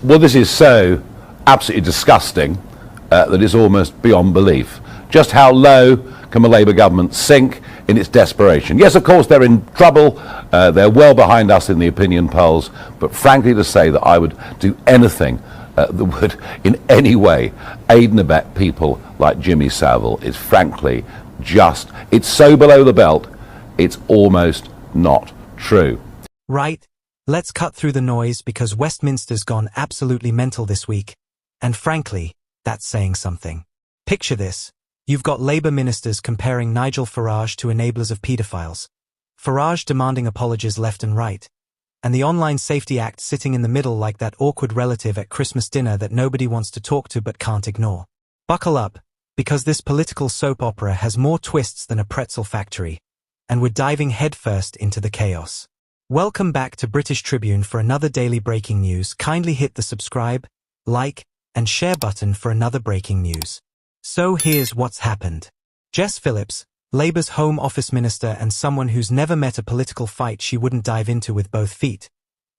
Well, this is so absolutely disgusting that it's almost beyond belief. Just how low can the Labour government sink in its desperation? Yes, of course, they're in trouble. They're well behind us in the opinion polls. But frankly, to say that I would do anything that would in any way aid and abet people like Jimmy Savile is frankly just, it's so below the belt, it's almost not true. Right. Let's cut through the noise because Westminster's gone absolutely mental this week. And frankly, that's saying something. Picture this. You've got Labour ministers comparing Nigel Farage to enablers of paedophiles. Farage demanding apologies left and right. And the Online Safety Act sitting in the middle like that awkward relative at Christmas dinner that nobody wants to talk to but can't ignore. Buckle up, because this political soap opera has more twists than a pretzel factory. And we're diving headfirst into the chaos. Welcome back to British Tribune for another daily breaking news. Kindly hit the subscribe, like, and share button for another breaking news. So here's what's happened. Jess Phillips, Labour's Home Office Minister and someone who's never met a political fight she wouldn't dive into with both feet,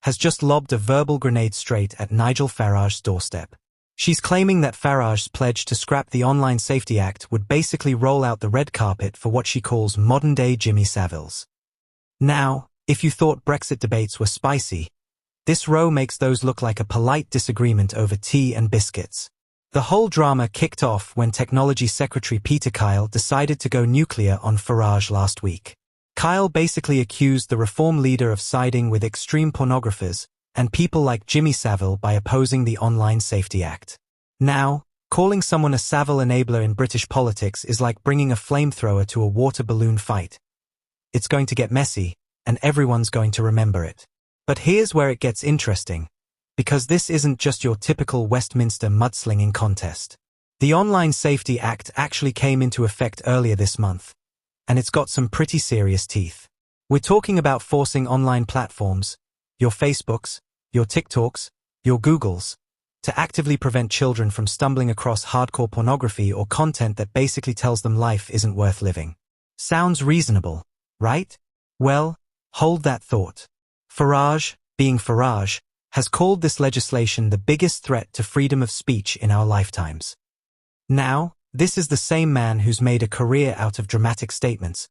has just lobbed a verbal grenade straight at Nigel Farage's doorstep. She's claiming that Farage's pledge to scrap the Online Safety Act would basically roll out the red carpet for what she calls modern-day Jimmy Saviles. Now, if you thought Brexit debates were spicy, this row makes those look like a polite disagreement over tea and biscuits. The whole drama kicked off when Technology Secretary Peter Keir decided to go nuclear on Farage last week. Keir basically accused the Reform leader of siding with extreme pornographers and people like Jimmy Savile by opposing the Online Safety Act. Now, calling someone a Savile enabler in British politics is like bringing a flamethrower to a water balloon fight. It's going to get messy, and everyone's going to remember it. But here's where it gets interesting, because this isn't just your typical Westminster mudslinging contest. The Online Safety Act actually came into effect earlier this month, and it's got some pretty serious teeth. We're talking about forcing online platforms, your Facebooks, your TikToks, your Googles, to actively prevent children from stumbling across hardcore pornography or content that basically tells them life isn't worth living. Sounds reasonable, right? Well, hold that thought. Farage, being Farage, has called this legislation the biggest threat to freedom of speech in our lifetimes. Now, this is the same man who's made a career out of dramatic statements,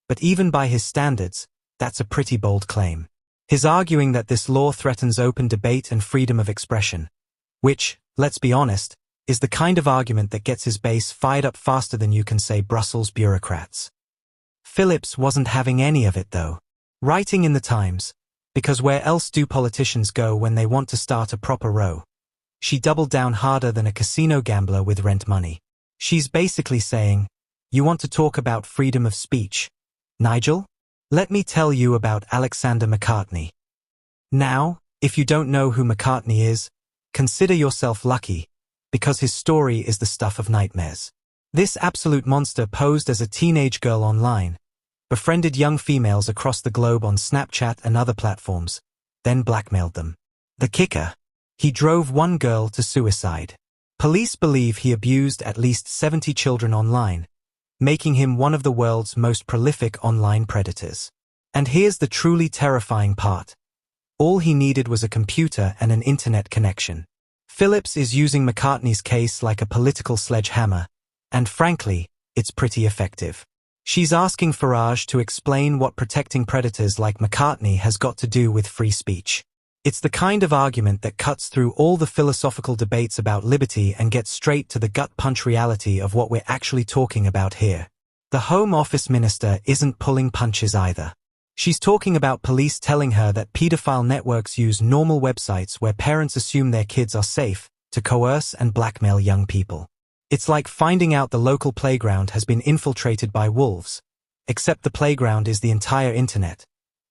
but even by his standards, that's a pretty bold claim. He's arguing that this law threatens open debate and freedom of expression, which, let's be honest, is the kind of argument that gets his base fired up faster than you can say Brussels bureaucrats. Phillips wasn't having any of it though. Writing in the Times, because where else do politicians go when they want to start a proper row? She doubled down harder than a casino gambler with rent money. She's basically saying, you want to talk about freedom of speech, Nigel? Let me tell you about Alexander McCartney. Now, if you don't know who McCartney is, consider yourself lucky, because his story is the stuff of nightmares. This absolute monster posed as a teenage girl online, befriended young females across the globe on Snapchat and other platforms, then blackmailed them. The kicker? He drove one girl to suicide. Police believe he abused at least 70 children online, making him one of the world's most prolific online predators. And here's the truly terrifying part. All he needed was a computer and an internet connection. Phillips is using McCartney's case like a political sledgehammer, and frankly, it's pretty effective. She's asking Farage to explain what protecting predators like McCartney has got to do with free speech. It's the kind of argument that cuts through all the philosophical debates about liberty and gets straight to the gut-punch reality of what we're actually talking about here. The Home Office Minister isn't pulling punches either. She's talking about police telling her that paedophile networks use normal websites where parents assume their kids are safe to coerce and blackmail young people. It's like finding out the local playground has been infiltrated by wolves, except the playground is the entire internet,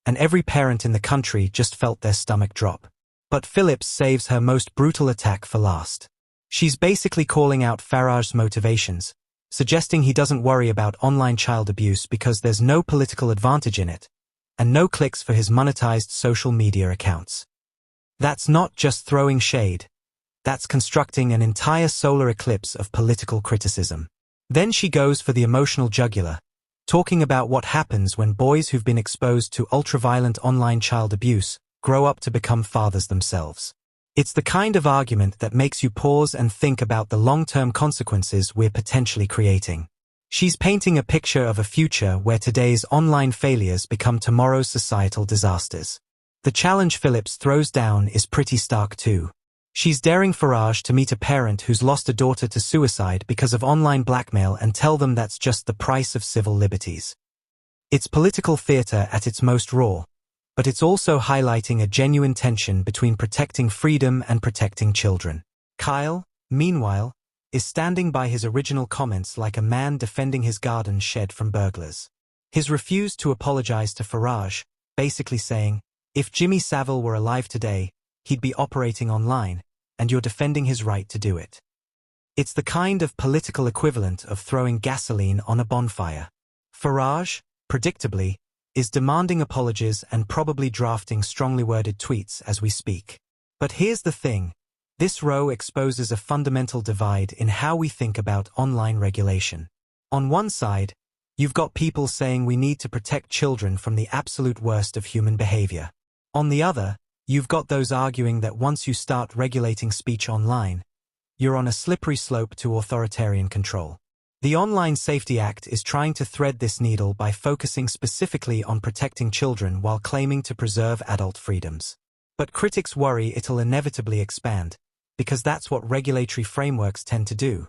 and every parent in the country just felt their stomach drop. But Phillips saves her most brutal attack for last. She's basically calling out Farage's motivations, suggesting he doesn't worry about online child abuse because there's no political advantage in it, and no clicks for his monetized social media accounts. That's not just throwing shade. That's constructing an entire solar eclipse of political criticism. Then she goes for the emotional jugular, talking about what happens when boys who've been exposed to ultra-violent online child abuse grow up to become fathers themselves. It's the kind of argument that makes you pause and think about the long-term consequences we're potentially creating. She's painting a picture of a future where today's online failures become tomorrow's societal disasters. The challenge Phillips throws down is pretty stark too. She's daring Farage to meet a parent who's lost a daughter to suicide because of online blackmail and tell them that's just the price of civil liberties. It's political theatre at its most raw, but it's also highlighting a genuine tension between protecting freedom and protecting children. Kyle, meanwhile, is standing by his original comments like a man defending his garden shed from burglars. He's refused to apologize to Farage, basically saying, if Jimmy Savile were alive today, he'd be operating online, and you're defending his right to do it. It's the kind of political equivalent of throwing gasoline on a bonfire. Farage, predictably, is demanding apologies and probably drafting strongly worded tweets as we speak. But here's the thing. This row exposes a fundamental divide in how we think about online regulation. On one side, you've got people saying we need to protect children from the absolute worst of human behavior. On the other, you've got those arguing that once you start regulating speech online, you're on a slippery slope to authoritarian control. The Online Safety Act is trying to thread this needle by focusing specifically on protecting children while claiming to preserve adult freedoms. But critics worry it'll inevitably expand, because that's what regulatory frameworks tend to do.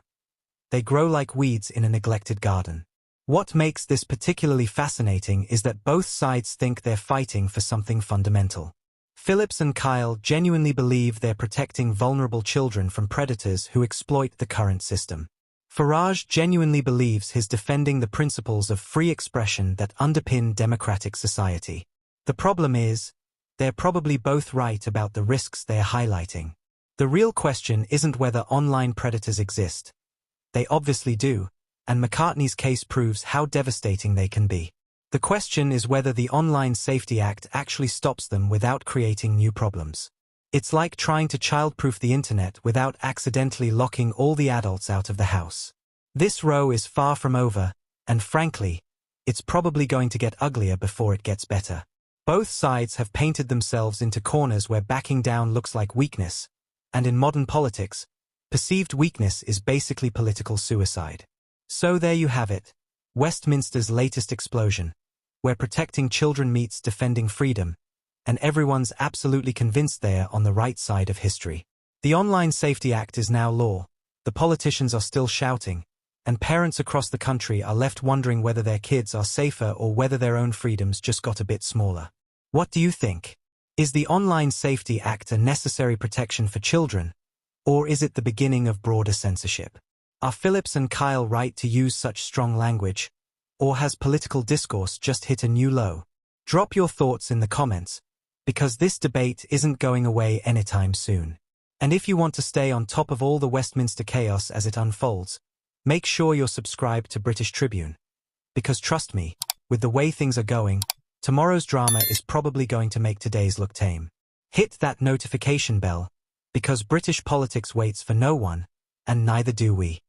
They grow like weeds in a neglected garden. What makes this particularly fascinating is that both sides think they're fighting for something fundamental. Phillips and Kyle genuinely believe they're protecting vulnerable children from predators who exploit the current system. Farage genuinely believes he's defending the principles of free expression that underpin democratic society. The problem is, they're probably both right about the risks they're highlighting. The real question isn't whether online predators exist. They obviously do, and McCartney's case proves how devastating they can be. The question is whether the Online Safety Act actually stops them without creating new problems. It's like trying to childproof the internet without accidentally locking all the adults out of the house. This row is far from over, and frankly, it's probably going to get uglier before it gets better. Both sides have painted themselves into corners where backing down looks like weakness, and in modern politics, perceived weakness is basically political suicide. So there you have it, Westminster's latest explosion, where protecting children meets defending freedom, and everyone's absolutely convinced they're on the right side of history. The Online Safety Act is now law, the politicians are still shouting, and parents across the country are left wondering whether their kids are safer or whether their own freedoms just got a bit smaller. What do you think? Is the Online Safety Act a necessary protection for children, or is it the beginning of broader censorship? Are Phillips and Kyle right to use such strong language, or has political discourse just hit a new low? Drop your thoughts in the comments, because this debate isn't going away anytime soon. And if you want to stay on top of all the Westminster chaos as it unfolds, make sure you're subscribed to British Tribune. Because trust me, with the way things are going, tomorrow's drama is probably going to make today's look tame. Hit that notification bell, because British politics waits for no one, and neither do we.